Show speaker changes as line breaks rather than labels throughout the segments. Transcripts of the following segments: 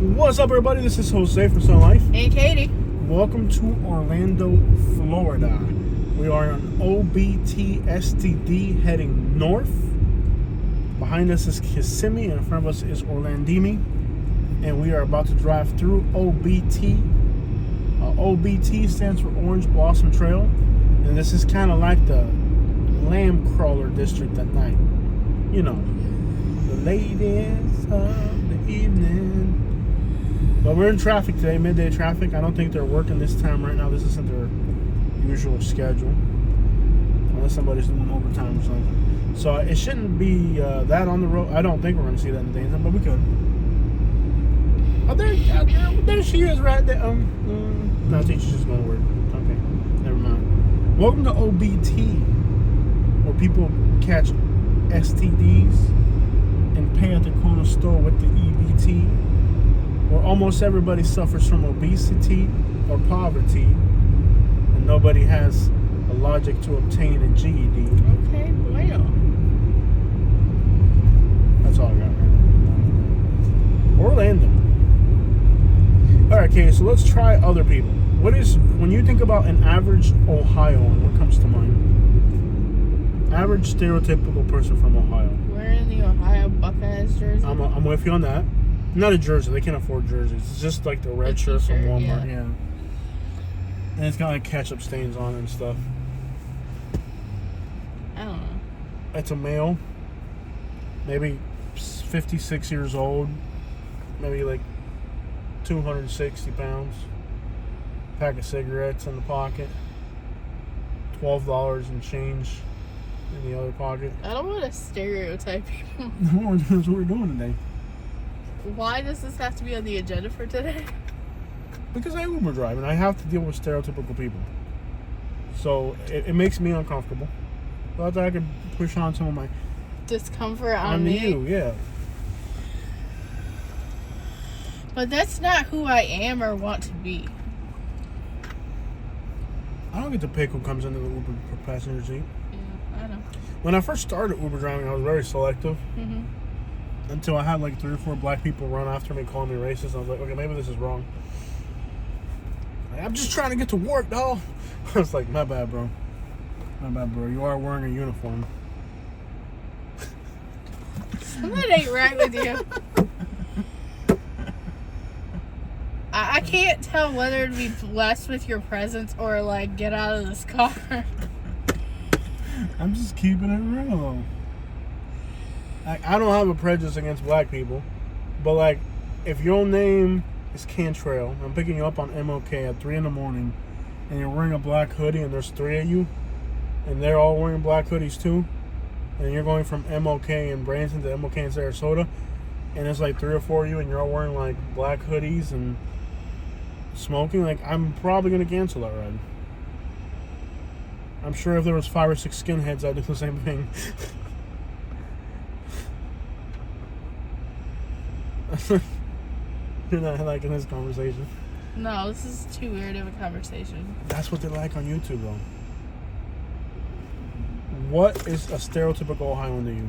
What's up, everybody? This is Jose from Sun Life.
And Katie.
Welcome to Orlando, Florida. We are on OBT STD heading north. Behind us is Kissimmee, and in front of us is Orlandini. And we are about to drive through OBT. OBT stands for Orange Blossom Trail. And this is kind of like the lamb crawler district at night. You know, the ladies of the evening. But we're in traffic today, midday traffic. I don't think they're working this time right now. This isn't their usual schedule. Unless somebody's doing overtime or something. So it shouldn't be that on the road. I don't think we're going to see that in the daytime, but we could. Oh, there she is right there. No, I think she's just going to work. Okay, never mind. Welcome to OBT, where people catch STDs and pay at the corner store with the EBT. Where almost everybody suffers from obesity or poverty, and nobody has a logic to obtain a GED.
Okay, bueno.
That's all I got right now. Orlando. Alright, okay, so let's try other people. When you think about an average Ohioan, what comes to mind? Average stereotypical person from Ohio.
Wearing the Ohio Buckeyes jersey.
I'm with you on that. Not a jersey. They can't afford jerseys. It's just like the red shirt from Walmart. Yeah. And it's got like ketchup stains on it and stuff.
I don't know.
It's a male. Maybe 56 years old. Maybe like 260 pounds. Pack of cigarettes in the pocket. $12 and change in the other pocket.
I don't want to stereotype people.
No, that's what we're doing today.
Why does this have to be on the agenda for today?
Because I Uber drive and I have to deal with stereotypical people. So it makes me uncomfortable. So I thought I could push on some of my
discomfort on me.
You, yeah.
But that's not who I am or want to be.
I don't get to pick who comes into the Uber passenger seat.
Yeah, I know.
When I first started Uber driving, I was very selective. Mm-hmm. Until I had like 3 or 4 black people run after me calling me racist. I was like, okay, maybe this is wrong. Like, I'm just trying to get to work, dog. I was like, my bad, bro. My bad, bro. You are wearing a uniform.
Something ain't right with you. I can't tell whether to be blessed with your presence or like get out of this car.
I'm just keeping it real. I don't have a prejudice against black people, but like, if your name is Cantrell, I'm picking you up on MLK at 3 in the morning, and you're wearing a black hoodie, and there's 3 of you, and they're all wearing black hoodies too, and you're going from MLK in Branson to MLK in Sarasota, and it's like 3 or 4 of you, and you're all wearing like black hoodies and smoking, like, I'm probably gonna cancel that ride. I'm sure if there was 5 or 6 skinheads, I'd do the same thing. You're not liking this conversation.
No, this is too weird of a conversation.
That's what they like on YouTube, though. What is a stereotypical Ohioan to you?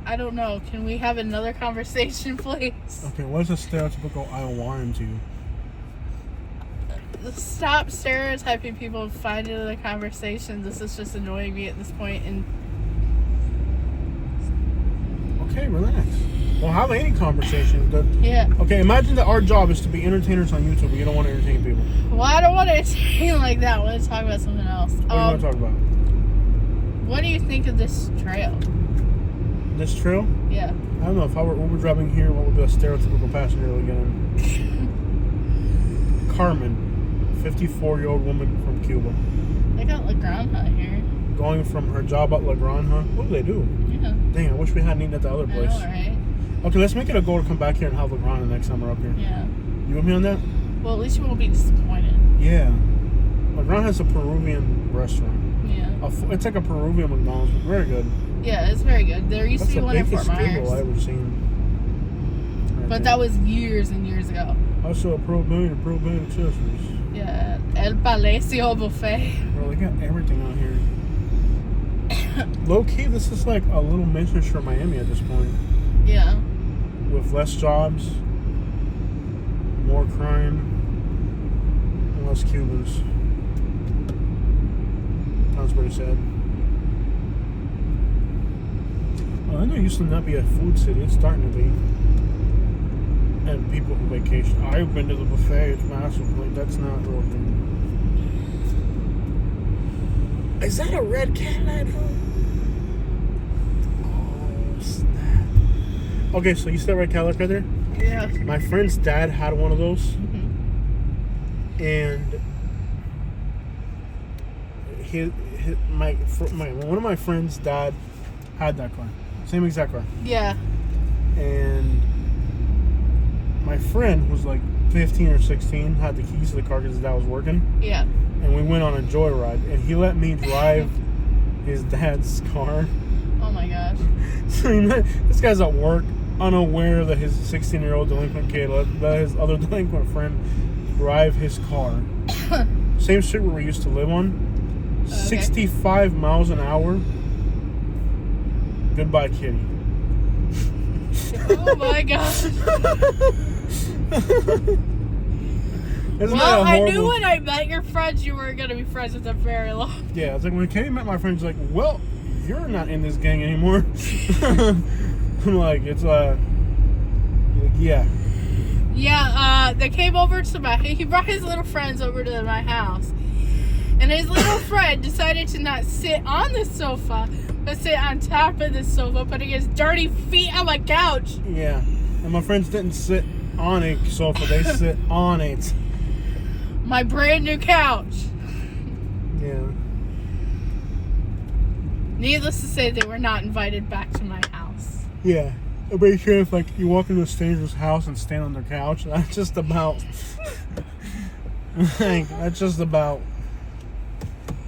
I don't know. Can we have another conversation, please?
Okay, what's a stereotypical Iowan to you?
Stop stereotyping people and find another conversation. This is just annoying me at this point. And
okay, relax. Well, have any conversation.
Yeah.
Okay, imagine that our job is to be entertainers on YouTube, but you don't want to entertain people.
Well, I don't want to entertain like that. I want to talk about something else.
What do you want to talk about?
What do you think of this trail?
This trail?
Yeah.
I don't know. If I were Uber driving here, what would be a stereotypical passenger we get in? Carmen, 54-year-old woman from Cuba.
They got La Granja here.
Going from her job at La Granja. What do they do?
Yeah.
Dang, I wish we hadn't eaten at the other place.
I know, right?
Okay, let's make it a goal to come back here and have La Granja next time we're up here.
Yeah.
You with me on that?
Well, at least you won't be disappointed.
Yeah. La Granja has a Peruvian restaurant.
Yeah.
It's like a Peruvian McDonald's, but very good.
Yeah, it's very good. There used to be one in Fort Myers.
That's the biggest I've ever seen. Right
but
there.
that was years and years ago.
Also a propane accessories.
Yeah. El Palacio Buffet.
Bro, they got everything out here. Low key, this is like a little miniature Miami at this point.
Yeah.
With less jobs, more crime, and less Cubans. Sounds pretty sad. Orlando used to not be a food city. It's starting to be. And people who vacation. I've been to the buffet. It's massive. Like, that's not real thing. Is that a red cat? Oh, snap. Okay, so you see that red Cadillac right there?
Yeah.
My friend's dad had one of those.
Mm-hmm.
And one of my friend's dad had that car. Same exact car.
Yeah.
And my friend was like 15 or 16, had the keys to the car because his dad was working.
Yeah.
And we went on a joyride, and he let me drive his dad's car.
Oh my gosh.
So this guy's at work, unaware that his 16-year-old delinquent kid let his other delinquent friend drive his car. Same street where we used to live on.
Okay.
65 miles an hour. Goodbye, kitty.
Oh my gosh.
Well,
I knew when I met your friends you weren't going to be friends with them very long.
Yeah, it's like when Katie met my friends, she's like, well, you're not in this gang anymore. I'm like, it's yeah.
Yeah, they came over to he brought his little friends over to my house. And his little friend decided to not sit on the sofa, but sit on top of the sofa, putting his dirty feet on my couch.
Yeah. And my friends didn't sit on a sofa, they sit on it.
My brand new couch.
Yeah.
Needless to say, they were not invited back to my house.
Yeah. I'm pretty sure if like you walk into a stranger's house and stand on their couch, that's just about that's just about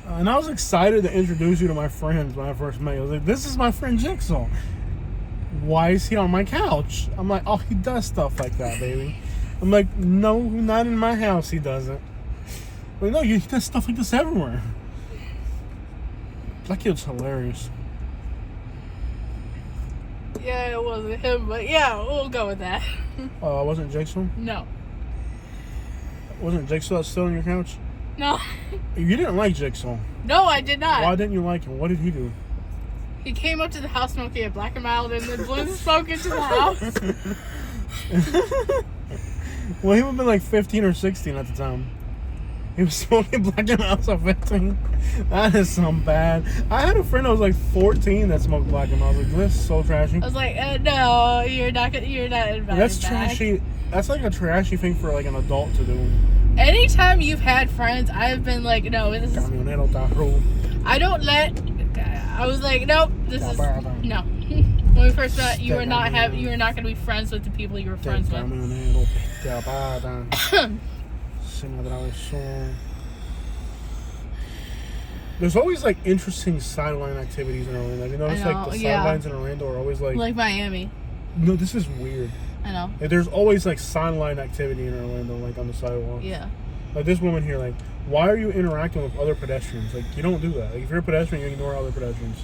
and I was excited to introduce you to my friends when I first met you. I was like, this is my friend Jigsaw. Why is he on my couch? I'm like, oh, he does stuff like that, baby. I'm like, no, not in my house he doesn't. I'm like, no, he does stuff like this everywhere. That kid's hilarious.
Yeah, it wasn't him, but yeah, we'll go with that.
Wasn't Jigsaw?
No.
Wasn't Jigsaw still on your couch?
No.
You didn't like Jigsaw.
No, I did not.
Why didn't you like him? What did he do?
He came up to the house smoking a black and mild and then blew the smoke into the house.
Well, he would have been like 15 or 16 at the time. He was smoking black and mild at 15. That is some bad. I had a friend that was like 14 that smoked black and mild. I was like, this is so trashy.
I was like, no, you're not invited
That's
back.
trashy. That's like a trashy thing for like an adult to do.
Anytime you've had friends, I've been like, no, this is... I don't let... I was like, nope, this is... No. When we first met, you were not going to be friends with the people you were friends with.
There's always like interesting sideline activities in Orlando. You notice like the sidelines in Orlando are always like
Miami.
No, this is weird.
I know.
Like, there's always like sideline activity in Orlando, like on the sidewalk.
Yeah.
Like this woman here, like, why are you interacting with other pedestrians? Like, you don't do that. Like, if you're a pedestrian, you ignore other pedestrians.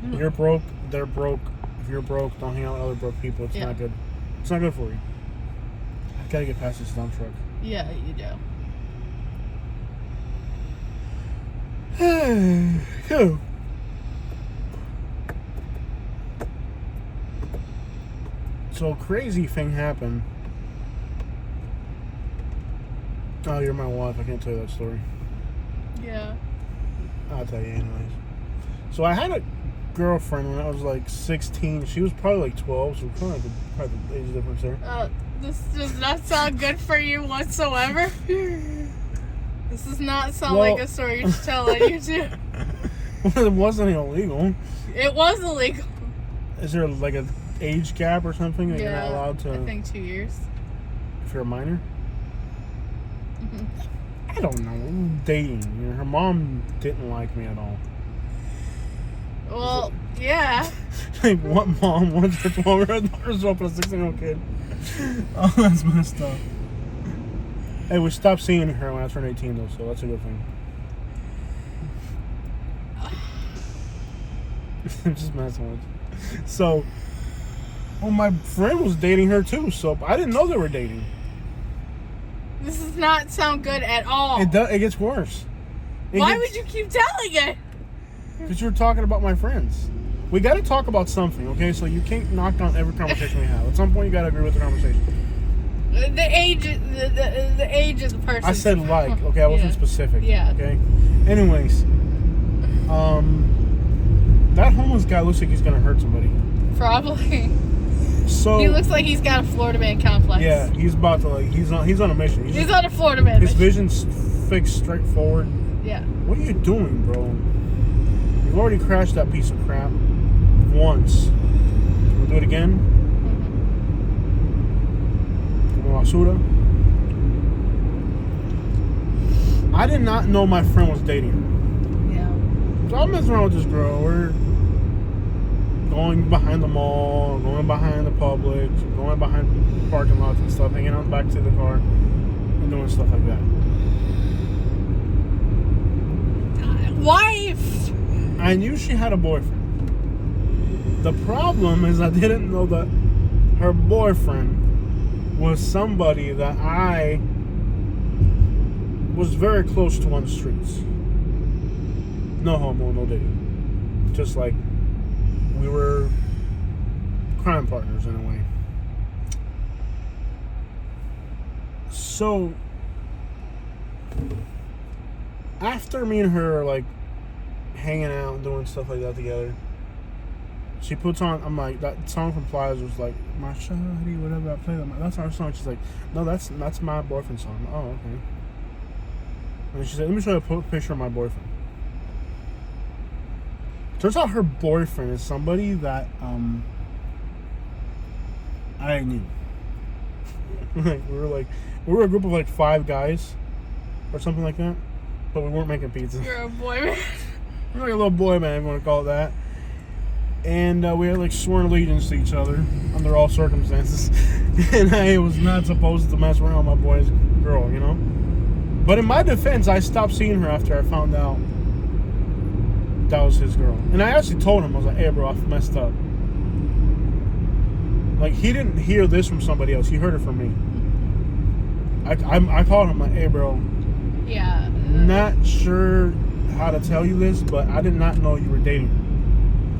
If you're broke, they're broke. If you're broke, don't hang out with other broke people. It's not good. It's not good for you. I gotta get past this dump truck.
Yeah, you do.
Cool. So, crazy thing happened. Oh, you're my wife. I can't tell you that story.
Yeah.
I'll tell you anyways. So, I had a girlfriend when I was like 16. She was probably like 12, so probably the age difference there.
This does not sound good for you whatsoever. This does not sound like a story to tell on YouTube.
Well, it wasn't illegal.
It was illegal.
Is there like an age gap or something that you're not allowed to?
I think 2 years.
If you're a minor?
Mm-hmm.
I don't know. Dating. You know, her mom didn't like me at all.
Well, yeah.
Like, what mom wants her 12-year-old daughter to up with a 16-year-old kid? Oh, that's messed up. Hey, we stopped seeing her when I turned 18, though, so that's a good thing. I'm just messing with you. So, well, my friend was dating her, too, so I didn't know they were dating.
This does not sound good at all.
It does. It gets worse.
Why would you keep telling it?
Because you're talking about my friends. We got to talk about something, okay? So you can't knock down every conversation we have. At some point, you got to agree with the conversation.
The age of the person.
I said like, okay? I wasn't specific.
Yeah.
Okay? Anyways, that homeless guy looks like he's going to hurt somebody.
Probably.
So
he looks like he's got a Florida man complex.
Yeah, he's about to, like, he's on a mission.
He's on a Florida man
His
mission.
vision's fixed straight forward.
Yeah.
What are you doing, bro? You've already crashed that piece of crap once. We'll do it again. Basura. I did not know my friend was dating her.
Yeah.
So I'm messing around with this girl. We're going behind the mall, going behind the Publix, going behind parking lots and stuff, hanging out back to the car, and doing stuff like that.
Wife!
I knew she had a boyfriend. The problem is I didn't know that her boyfriend was somebody that I was very close to on the streets. No homo, no dating. Just like we were crime partners in a way. So after me and her are like hanging out and doing stuff like that together, she puts on, I'm like, that song from Pliers was like, my shawty, whatever I play, that's our song. She's like, no, that's my boyfriend's song. Oh, okay. And she said, let me show you a picture of my boyfriend. Turns out her boyfriend is somebody that I knew. we were a group of like 5 guys or something like that, but we weren't making pizza.
You're a boy man.
We're like a little boy band, if you want to call it that. And we had like sworn allegiance to each other under all circumstances. And I was not supposed to mess around with my boy's girl, you know? But in my defense, I stopped seeing her after I found out that was his girl. And I actually told him, I was like, hey bro, I messed up. Like, he didn't hear this from somebody else. He heard it from me. I called him like, hey bro.
Yeah.
Not sure how to tell you this, but I did not know you were dating her.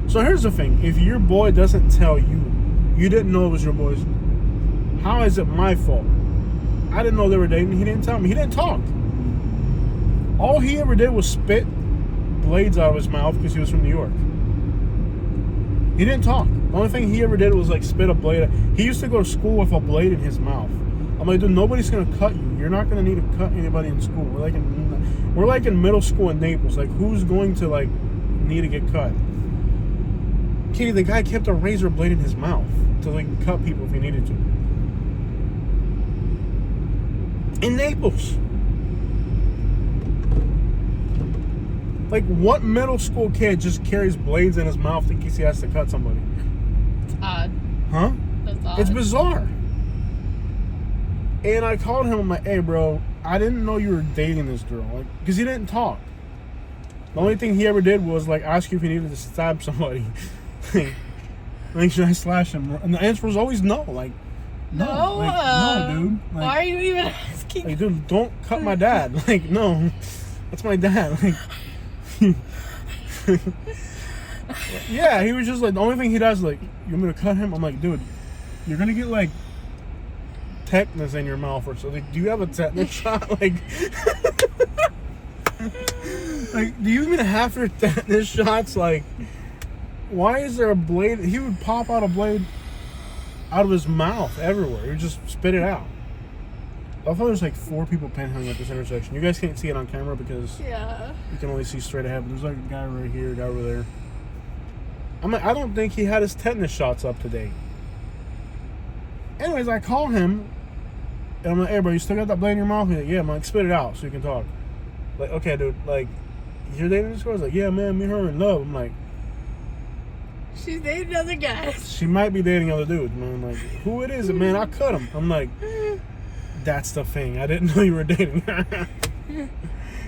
So here's the thing. If your boy doesn't tell you, you didn't know it was your boy's, how is it my fault? I didn't know they were dating. He didn't tell me. He didn't talk. All he ever did was spit blades out of his mouth because he was from New York. He didn't talk. The only thing he ever did was like spit a blade. He used to go to school with a blade in his mouth. I'm like, dude, nobody's gonna cut you. You're not gonna need to cut anybody in school. We're like in middle school in Naples. Like, who's going to like need to get cut? Katie, the guy kept a razor blade in his mouth to like cut people if he needed to. In Naples. Like, what middle school kid just carries blades in his mouth in case he has to cut somebody?
It's odd.
Huh?
That's odd.
It's bizarre. And I called him, I'm like, hey bro, I didn't know you were dating this girl. Like, because he didn't talk. The only thing he ever did was like ask you if he needed to stab somebody. Like, should I slash him? And the answer was always no. Like, no. Like, no, dude. Like,
why are you even asking?
Like, dude, don't cut my dad. Like, no. That's my dad. Like, yeah, he was just like, the only thing he does, like, you want me to cut him? I'm like, dude, you're gonna get like tetanus in your mouth or something. Like, do you have a tetanus shot? Like, like, do you even have your tetanus shots? Like, why is there a blade? He would pop out a blade out of his mouth everywhere. He would just spit it out. I thought there's like 4 people panhandling at this intersection. You guys can't see it on camera because you can only see straight ahead. But there's like a guy right here, a guy over there. I'm like, I don't think he had his tetanus shots up to date. Anyways, I call him and I'm like, hey bro, you still got that blade in your mouth? He's like, yeah. I'm like, spit it out so you can talk. Like, okay dude, like, you're dating this girl? He's like, yeah man, me and her are in love. I'm like,
she's dating other guys.
she might be dating other dudes, man. I'm like, who it is? Man, I cut him. I'm like, that's the thing. I didn't know you were dating her.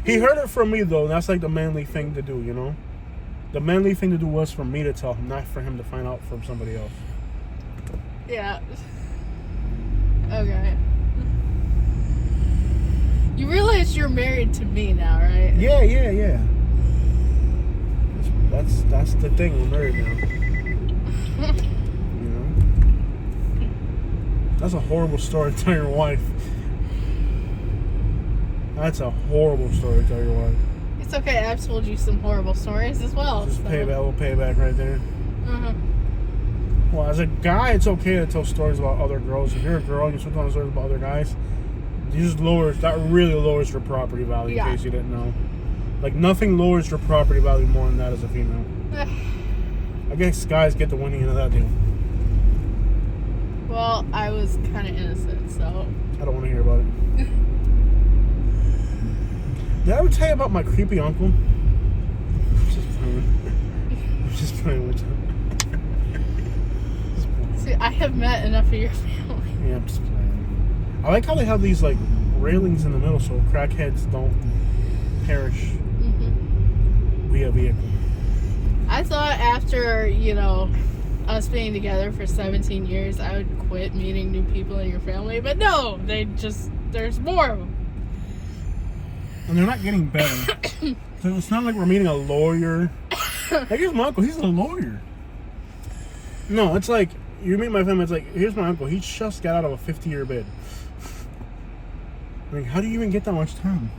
He heard it from me though. That's like the manly thing to do, you know? The manly thing to do was for me to tell him, not for him to find out from somebody else.
Yeah. Okay. you're married to me now, right?
Yeah. That's the thing. We're married now. You know? That's a horrible story to tell your wife. That's a horrible story to tell your wife.
It's okay. I've told you some horrible stories as well.
Just payback, a little payback right there.
Uh-huh.
Well, as a guy, it's okay to tell stories about other girls. If you're a girl and you're telling stories about other guys, that really lowers your property value, in case you didn't know. Like, nothing lowers your property value more than that as a female. I guess guys get the winning end of that deal.
Well, I was kind of innocent, so...
I don't want to hear about it. Did I ever tell you about my creepy uncle? I'm just playing with you.
See, I have met enough of your family.
Yeah, I'm just playing. I like how they have these, like, railings in the middle so crackheads don't perish via vehicle.
I thought after, us being together for 17 years, I would quit meeting new people in your family. But no, there's more of them.
And they're not getting better. So it's not like we're meeting a lawyer. Like, here's my uncle. He's a lawyer. No, it's like, you meet my family, it's like, here's my uncle. He just got out of a 50-year bid. Like, how do you even get that much time?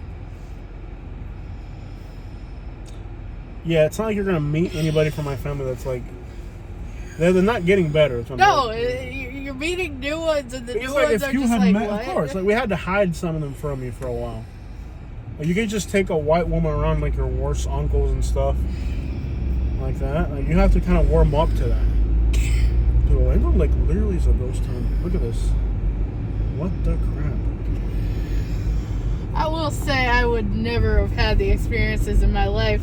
Yeah, it's not like you're going to meet anybody from my family that's like... They're not getting better.
No, you're meeting new ones, and the new
like
ones
if
are
you
just
had
like,
met,
what?
Of course. Like, we had to hide some of them from you for a while. Like, you can't just take a white woman around like your worst uncles and stuff. Like that. Like, you have to kind of warm up to that. Dude, Orlando, like, literally is a ghost town. Look at this. What the crap?
I will say I would never have had the experiences in my life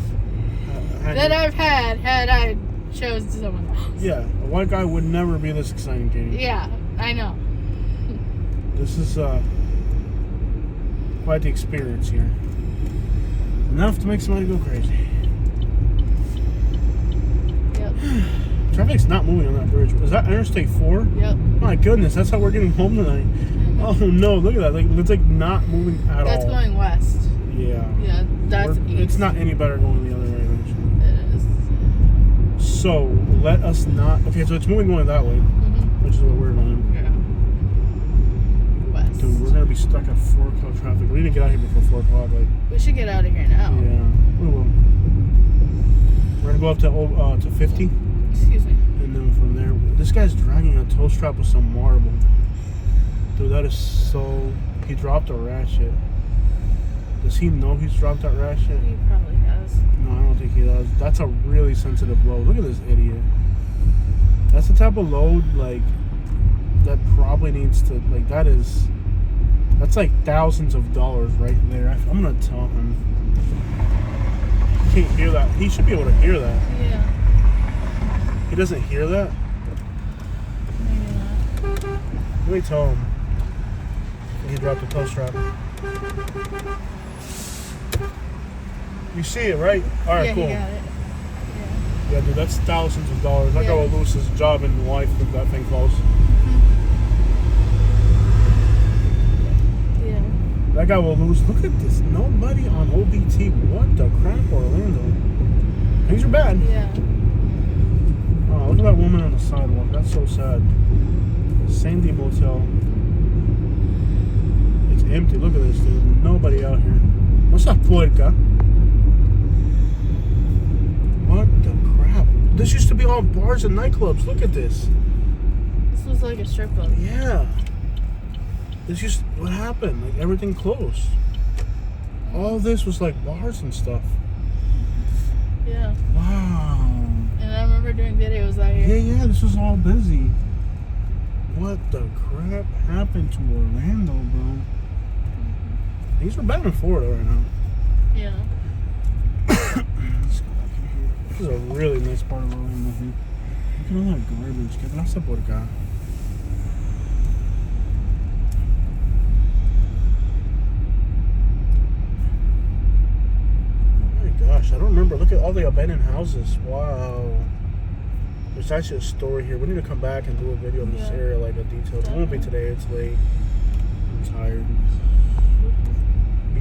that I've had I chose someone else.
Yeah, a white guy would never be this exciting, Katie.
Yeah, I know.
This is quite the experience here. Enough to make somebody go crazy.
Yep.
Traffic's not moving on that bridge. Is that Interstate 4?
Yep.
My goodness, that's how we're getting home tonight. Oh no, look at that. Like, it's like not moving at all.
That's going west.
Yeah.
Yeah, that's east.
It's not any better going the other way, actually.
It is.
So, let us not... Okay, so it's moving going that way, which is what we're going.
Yeah. West.
Dude, we're going to be stuck at 4 o'clock traffic. We need to get out here before 4 o'clock. Like,
we should get out of here now.
yeah, we will. We're going to go up to 50.
Excuse me.
And then from there... This guy's dragging a tow strap with some marble. Dude, that is so... He dropped a ratchet. Does he know he's dropped that ratchet?
He probably has.
No, I don't think he does. That's a really sensitive load. Look at this idiot. That's the type of load, like, that probably needs to, like, that's like thousands of dollars right there. I'm going to tell him. He can't hear that. He should be able to hear that.
Yeah.
He doesn't hear that?
Maybe not.
Let me tell him. He dropped the tow strap. You see it, right? All right,
yeah,
cool.
He got it.
Yeah, dude, that's thousands of dollars. That guy will lose his job in life if that thing falls.
Yeah.
That guy will lose. Look at this. Nobody on OBT. What the crap, Orlando? Things are bad.
Yeah.
Oh, look at that woman on the sidewalk. That's so sad. Sandy Motel. It's empty. Look at this, dude. Nobody out here. What's up, puerca? What the crap? This used to be all bars and nightclubs. Look at this.
This was like a strip club.
Yeah. It's just what happened. Like, everything closed. All this was like bars and stuff.
Yeah.
Wow.
And I remember doing videos out here.
Yeah, this was all busy. What the crap happened to Orlando, bro? Things are better in Florida right now.
Yeah.
Let's go back in here. This is a really nice part of Orlando. Look at all that garbage. ¿Qué pasa por acá? Oh my gosh, I don't remember. Look at all the abandoned houses. Wow. There's actually a story here. We need to come back and do a video of this area, like a detailed. It won't be today. It's late. I'm tired.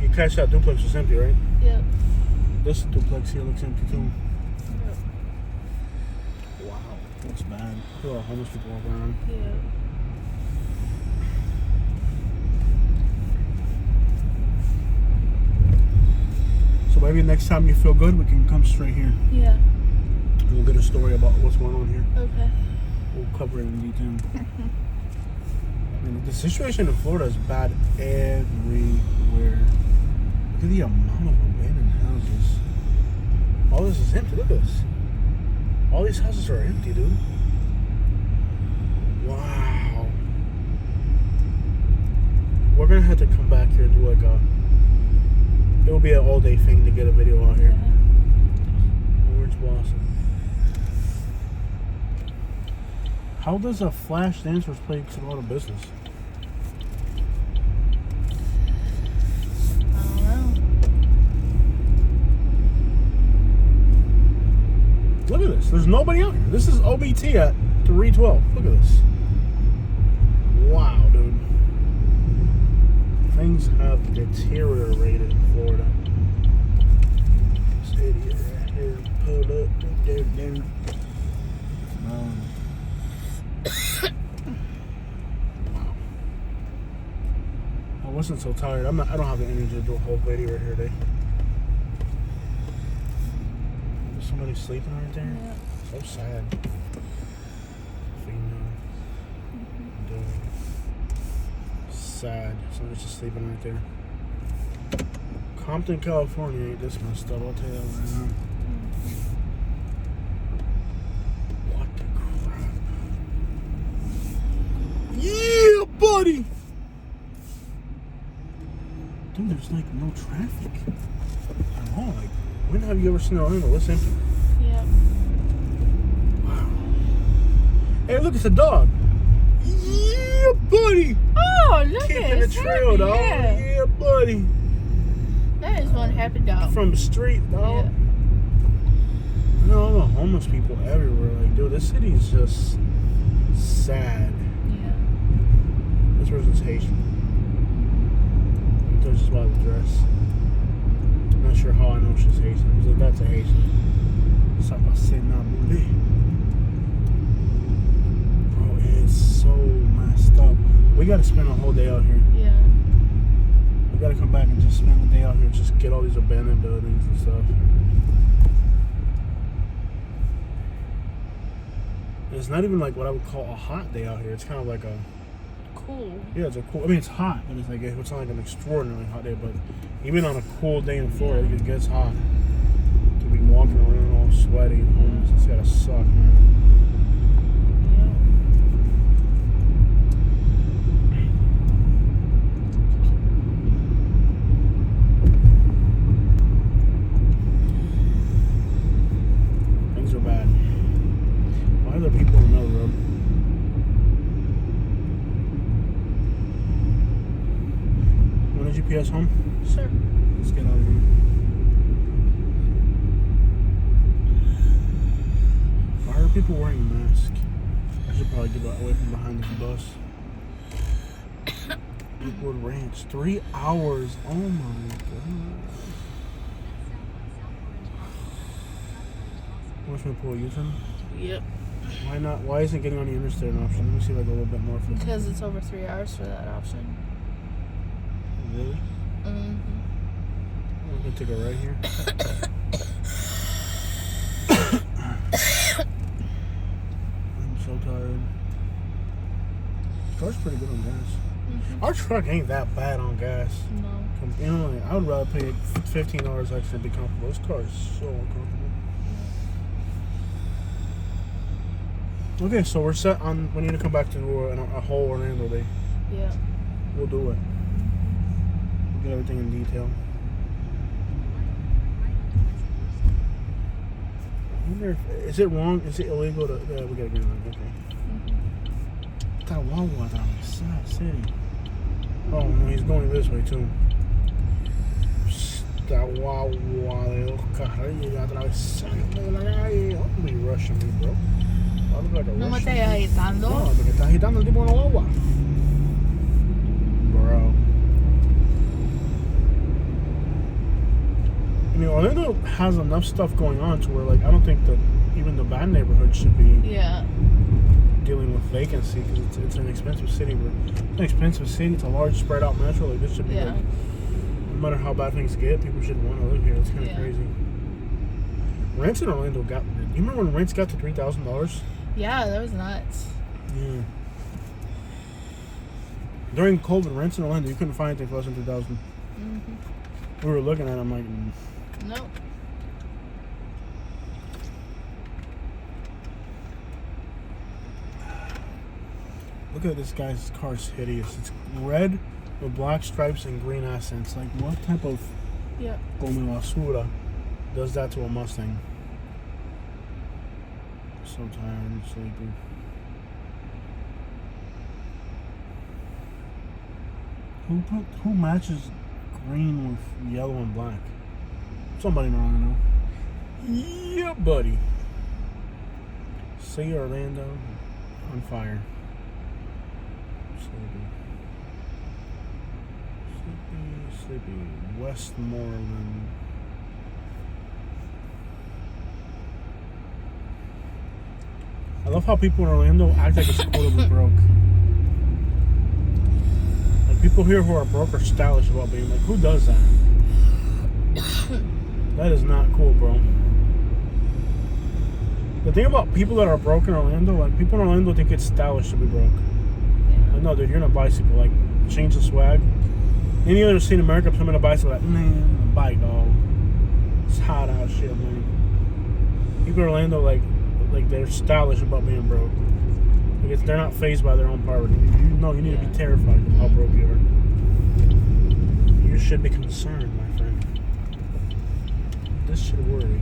You can catch that duplex is empty, right?
Yep.
This duplex here looks empty too.
Yep.
Wow, looks bad. Look at all homeless people walking around.
Yeah.
So maybe next time you feel good, we can come straight here.
Yeah.
We'll get a story about what's going on here.
Okay.
We'll cover it in detail. I mean, the situation in Florida is bad everywhere. Look at the amount of abandoned houses. All this is empty. Look at this. All these houses are empty, dude. Wow. We're gonna have to come back here and do like a. It'll be an all-day thing to get a video out here. Orange blossom. How does a Flash Dancers place a lot of business?
I don't know.
Look at this. There's nobody out here. This is OBT at 312. Look at this. Wow, dude. Things have deteriorated in Florida. This idiot right here pulled up right there, dude. Wow. I wasn't so tired. I don't have the energy to do a whole video right here today. There's somebody sleeping right there.
Yeah.
So sad. Female. Dude. Sad. Somebody's just sleeping right there. Compton, California ain't this messed up. I'll tell you that right now. What the crap? Yeah, buddy! Dude, there's like no traffic at all. Like, when have you ever seen Orlando this empty?
Yep.
Wow. Hey, look, it's a dog. Yeah, buddy!
Oh, look at it.
Keeping the trail, dog.
Yeah.
Yeah, buddy.
That is one happy dog.
From the street, dog.
Yeah.
You know, all the homeless people everywhere. Like, dude, this city is just sad.
Yeah.
This person's Haitian. You can just by the dress. I'm not sure how I know she's Haitian. I was like, that's a Haitian. Ça passe na boule. Bro, it's so messed up. We gotta spend a whole day out here.
Yeah.
We gotta come back and just spend the day out here and just get all these abandoned buildings and stuff. And it's not even like what I would call a hot day out here. It's kind of like a
Cool.
yeah, it's a cool. I mean, it's hot, but it's like it's not like an extraordinarily hot day. But even on a cool day in Florida, it gets hot. To be walking around all sweaty and homeless, it's gotta suck, man. Things are bad. Why are there people in the middle of the road? Want a GPS home?
Sure.
Let's get out of here. Why are people wearing masks? I should probably get away from behind this bus. Woodward Ranch, 3 hours. Oh my god. Watch me pull a U-turn.
Yep.
Why not? Why isn't getting on the interstate an option? Let me see like a little bit more for you.
Because it's over 3 hours for that option.
Really?
Mm-hmm.
I'm gonna take a right here. I'm so tired. Car's pretty good on gas.
Mm-hmm.
Our truck ain't that bad on gas.
No.
You know, like, I would rather pay $15 extra to be comfortable. This car is so uncomfortable. Okay, so we're set on. We need to come back to a whole Orlando day.
Yeah.
We'll do it. We'll get everything in detail. I wonder if, is it wrong? Is it illegal to? Yeah, we gotta get on. Okay. That Wawa down the side city. Oh no, he's going this way too. That Wawa de los carrillos atravesando la calle. Don't be rushing me, bro. I look like a
No me
Russian.
estés agitando.
No, porque está agitando el tipo en la guagua. Bro. has enough stuff going on to where, like, I don't think that even the bad neighborhood should be
Yeah.
dealing with vacancy, because it's an expensive city. It's an expensive city. It's a large, spread out metro. Like, this should be like, no matter how bad things get, people should want to live here. It's kind of crazy. Rents in Orlando got. You remember when rents got to $3,000?
Yeah, that was nuts.
Yeah. During COVID, rents in Orlando, you couldn't find anything for less than $3,000. We were looking at them like,
Nope.
look at this guy's car. It's hideous. It's red with black stripes and green accents. Like, what type of Gome Basura does that to a Mustang? So tired and sleepy. Who matches green with yellow and black? Somebody in Orlando. Yeah, buddy. See Orlando on fire. Sleepy. Westmoreland. I love how people in Orlando act like it's cool to be broke. Like, people here who are broke are stylish about being like, who does that? That is not cool, bro. The thing about people that are broke in Orlando, like, people in Orlando think it's stylish to be broke. Like, no, dude, you're on a bicycle. Like, change the swag. Any other city in America, I'm on a bicycle, like, man, a bike, dog. It's hot out shit, man. People in Orlando, like they're stylish about being broke. Like, they're not fazed by their own poverty. You need to be terrified of how broke you are. You should be concerned, my friend. This should worry.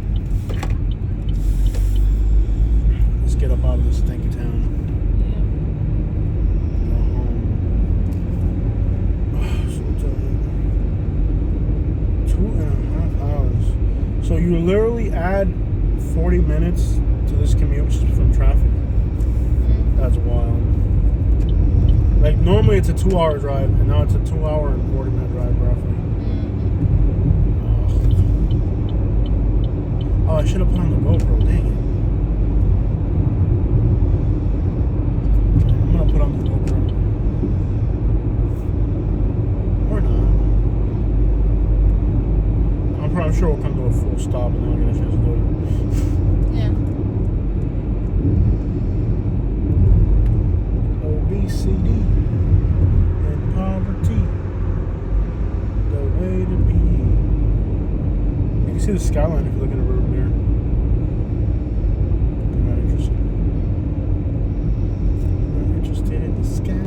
Let's get up out of this stinky town. Go home. So tired. 2.5 hours. So you literally add 40 minutes to this commute just from traffic. That's wild. Like, normally it's a 2-hour drive, and now it's a 2-hour and 40-minute drive, roughly. Oh, I should have put on the GoPro, dang it. I'm gonna put on the GoPro. Or not. I'm sure we'll come to a full stop and then we'll get a chance to do it.
Yeah.
OBCD and poverty, the way to be. You can see the skyline if you look at the road there. I'm not interested. I'm not interested in the skyline.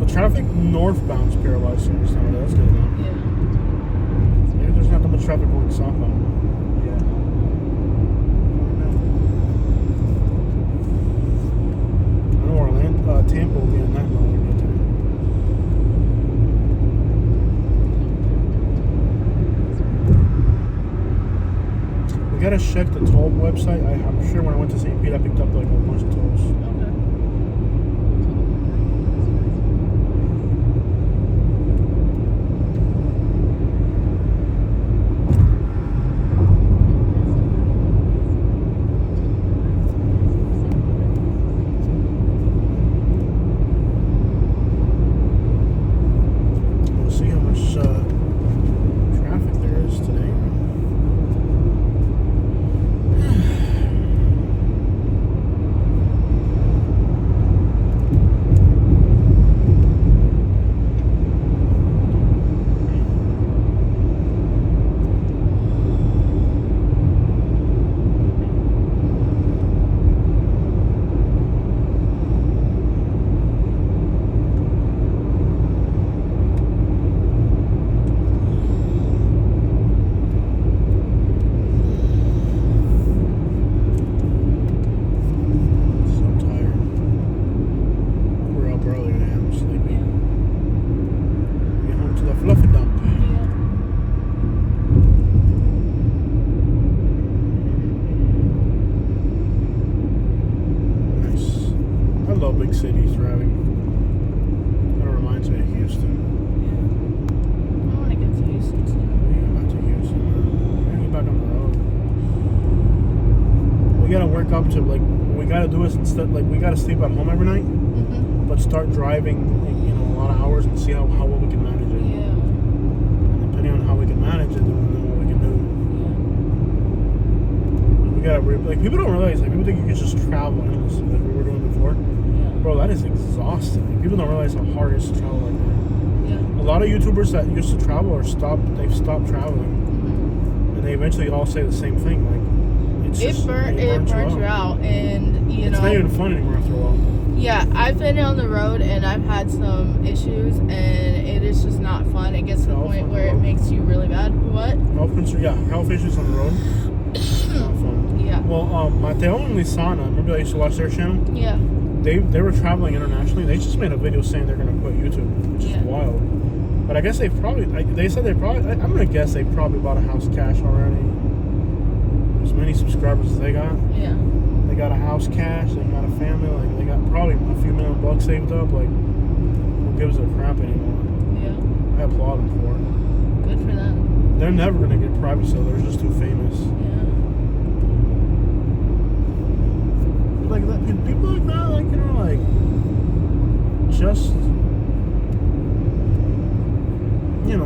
Traffic northbound's paralyzed service now. That's good enough.
Yeah.
Maybe there's not that much traffic going southbound. Yeah. I know Orlando, Tampa will be a nightmare when we get there. We gotta check the toll website. I'm sure when I went to St. Pete, I picked up like a bunch of tolls.
Okay.
up to like what we gotta do is instead like we gotta sleep at home every night, but start driving a lot of hours and see how well we can manage it.
Yeah.
And depending on how we can manage it, then we'll know what we can do. We gotta like people don't realize like people think you can just travel endlessly like we were doing before. Bro, that is exhausting. Like, people don't realize how hard it is to travel like that. A lot of YouTubers that used to travel they've stopped traveling, and they eventually all say the same thing. Like it burns you out,
and
it's not even fun anymore after a while.
Yeah, I've been on the road and I've had some issues, and it is just not fun. It gets to the point where it makes you really bad. What?
Health issues on the road. Not fun.
Yeah.
Well, Mateo and Lisana, remember I used to watch their channel?
Yeah.
They were traveling internationally. They just made a video saying they're gonna quit YouTube, which is wild. But I guess they said I'm gonna guess they probably bought a house cash already. As many subscribers as they got.
Yeah.
They got a house cash, they got a family, like they got probably a few $1,000,000 saved up, like who gives a crap anymore?
Yeah.
I applaud them for it.
Good for them.
They're never gonna get private, so they're just too famous.
Yeah.
Like people like that, like like just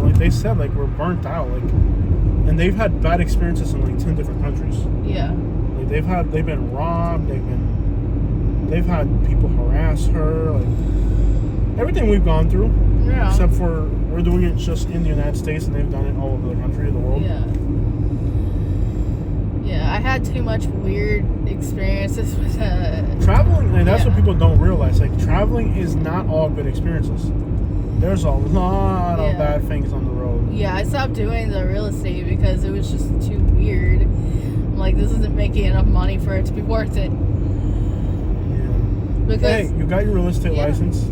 like they said, like we're burnt out, like, and they've had bad experiences in like 10 different countries.
Yeah.
Like they've been robbed, they've had people harass her, like everything we've gone through.
Yeah.
Except for we're doing it just in the United States, and they've done it all over the country, the world.
Yeah. Yeah, I had too much weird experiences with
traveling, and that's what people don't realize. Like traveling is not all good experiences. There's a lot of bad things on the road.
Yeah, I stopped doing the real estate because it was just too weird. I'm like, this isn't making enough money for it to be worth it.
Yeah.
Because,
hey, you got your real estate license.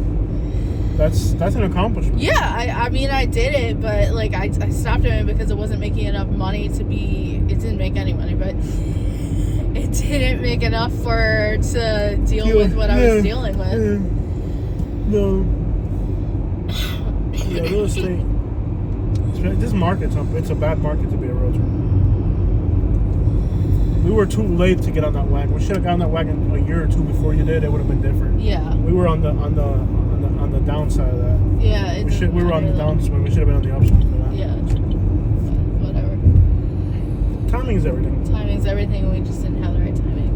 That's an accomplishment.
Yeah, I mean, I did it, but like I stopped doing it because it wasn't making enough money to be. It didn't make any money, but it didn't make enough to deal with what I was dealing with.
No. Yeah, real estate. This market's it's a bad market to be a realtor. We were too late to get on that wagon. We should have gotten on that wagon a year or two before you did. It would have been different.
Yeah.
We were on the downside of that.
Yeah.
We were on the downswing. We should have been on the upswing for that.
Yeah. Whatever.
Timing's everything.
Timing's everything. We just didn't have the right timing.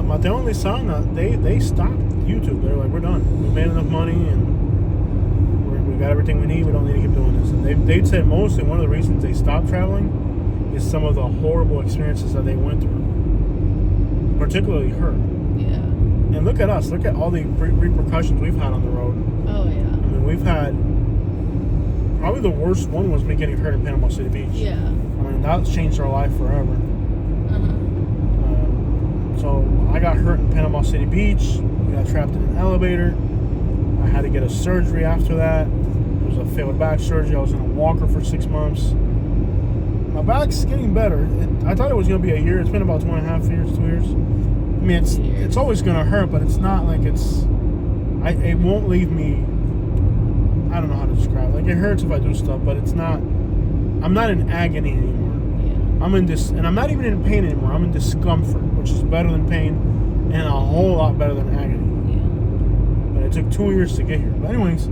Mateo and Lisana, they stopped YouTube. They're like, we're done. We made enough money, and we got everything we need. We don't need to keep doing this. And they'd said mostly one of the reasons they stopped traveling is some of the horrible experiences that they went through, particularly her.
Yeah.
And look at us. Look at all the repercussions we've had on the road.
Oh, yeah.
I mean, we've had... Probably the worst one was me getting hurt in Panama City Beach.
Yeah.
I mean, that's changed our life forever. So I got hurt in Panama City Beach. We got trapped in an elevator. I had to get a surgery after that. It was a failed back surgery. I was in a walker for 6 months. My back's getting better. I thought it was going to be a year. It's been about 2.5 years, 2 years. I mean, it's always going to hurt, but it's not like it won't leave me. I don't know how to describe it. Like, it hurts if I do stuff, but it's not. I'm not in agony anymore. I'm in this, and I'm not even in pain anymore. I'm in discomfort, which is better than pain, and a whole lot better than agony.
Yeah.
But it took 2 years to get here. But anyways,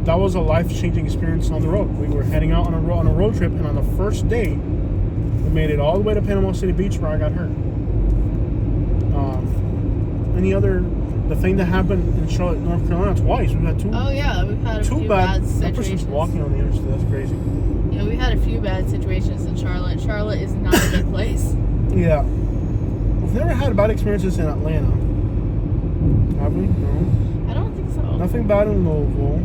that was a life-changing experience on the road. We were heading out on a road trip, and on the first day, we made it all the way to Panama City Beach where I got hurt. The thing that happened in Charlotte, North Carolina twice. We've had two.
Oh yeah, we've had a few bad situations.
That person's walking on the interstate. That's crazy.
Yeah, we had a few bad situations in Charlotte. Charlotte is not a good place.
Yeah. We've never had bad experiences in Atlanta. Have we? No.
I don't think so.
Nothing bad in Louisville.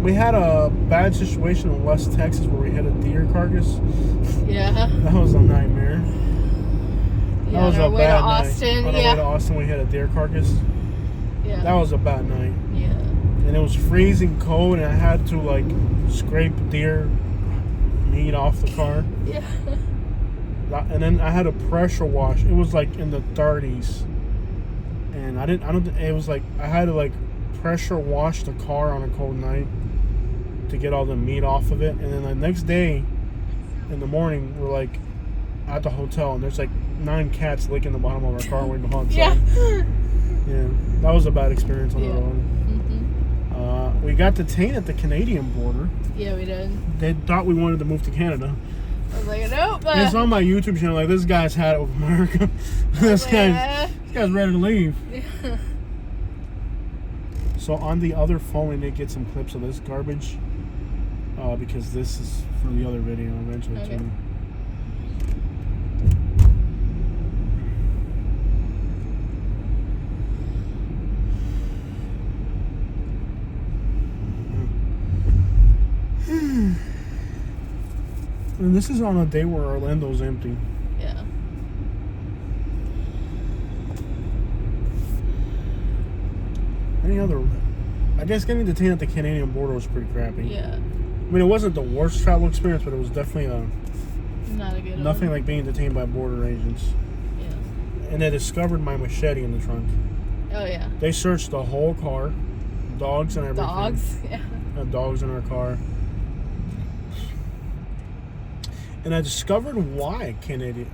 We had a bad situation in West Texas where we hit a deer carcass.
Yeah.
That was a nightmare.
Yeah,
that was
on our
a
way to
bad
Austin.
night. On our way to Austin, we hit a deer carcass.
Yeah.
That was a bad night.
Yeah.
And it was freezing cold, and I had to like scrape deer meat off the car.
Yeah.
And then I had a pressure wash. It was like in the 30s, and it was like I had to like pressure wash the car on a cold night to get all the meat off of it, and then the next day in the morning we're like at the hotel and there's like 9 cats licking the bottom of our car when we go outside. Yeah, that was a bad experience on the road. We got detained at the Canadian border.
Yeah, we did.
They thought we wanted to move to Canada.
I was like, nope.
It's on my YouTube channel. Like, this guy's had it with America. this guy's ready to leave.
Yeah.
So on the other phone, we did get some clips of this garbage, because this is for the other video eventually too. And this is on a day where Orlando's empty.
Yeah.
Any other... I guess getting detained at the Canadian border was pretty crappy.
Yeah.
I mean, it wasn't the worst travel experience, but it was definitely
not a good
nothing
one.
like being detained by border agents.
Yeah.
And they discovered my machete in the trunk.
Oh, yeah.
They searched the whole car. Dogs and everything.
Dogs? Yeah.
Had dogs in our car. And I discovered why Canada...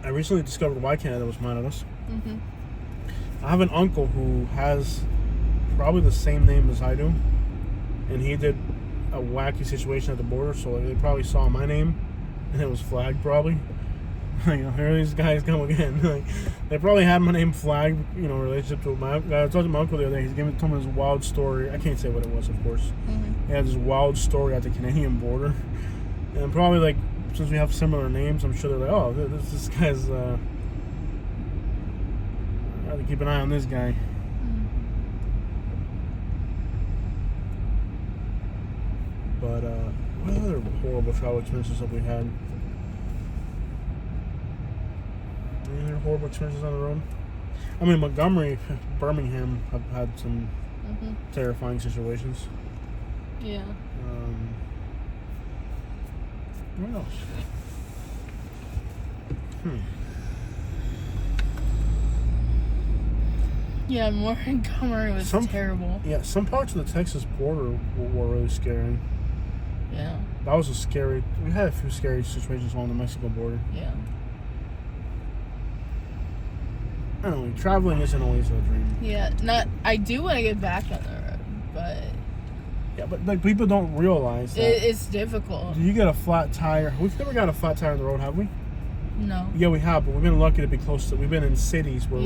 I recently discovered why Canada was mad at us.
Mm-hmm.
I have an uncle who has probably the same name as I do. And he did a wacky situation at the border, so they probably saw my name and it was flagged probably. You know, here these guys come again. Like, they probably had my name flagged, you know, in relationship to my... I talked to my uncle the other day. He's told me this wild story. I can't say what it was, of course.
Mm-hmm.
He had this wild story at the Canadian border. And probably, like, since we have similar names, I'm sure they're like, oh, this guy's, I have to keep an eye on this guy.
Mm-hmm.
But, what other horrible travel experiences have we had? Any other horrible experiences on the road? I mean, Montgomery, Birmingham have had some terrifying situations.
Yeah.
What else?
Yeah, Montgomery was terrible.
Yeah, some parts of the Texas border were really scary.
Yeah.
That was a scary... We had a few scary situations along the Mexico border.
Yeah.
I don't know, traveling isn't always a dream.
Yeah, I do want to get back on the road, but...
Yeah, but like people don't realize that...
It's difficult.
Do you get a flat tire? We've never got a flat tire on the road, have we?
No.
Yeah, we have, but we've been lucky to be close to... We've been in cities where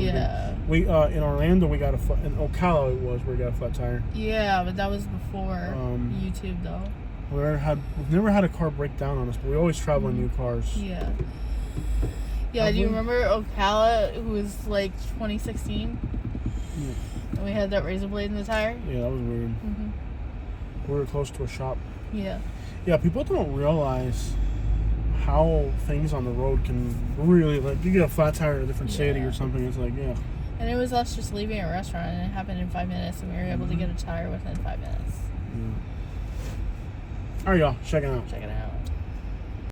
we in Orlando, we got a flat... In Ocala, it was where we got a flat tire.
Yeah, but that was before YouTube, though.
We've never had a car break down on us, but we always travel in new cars.
Yeah. Yeah, do you remember Ocala, who was like 2016?
Yeah.
And we had that razor blade in the tire?
Yeah, that was weird. Mm-hmm. We were close to a shop.
Yeah.
Yeah, people don't realize how things on the road can really, like, you get a flat tire in a different city or something, it's like, yeah.
And it was us just leaving a restaurant, and it happened in 5 minutes, and we were able to get a tire within 5 minutes.
Yeah. All right, y'all, check it out.
Check it out.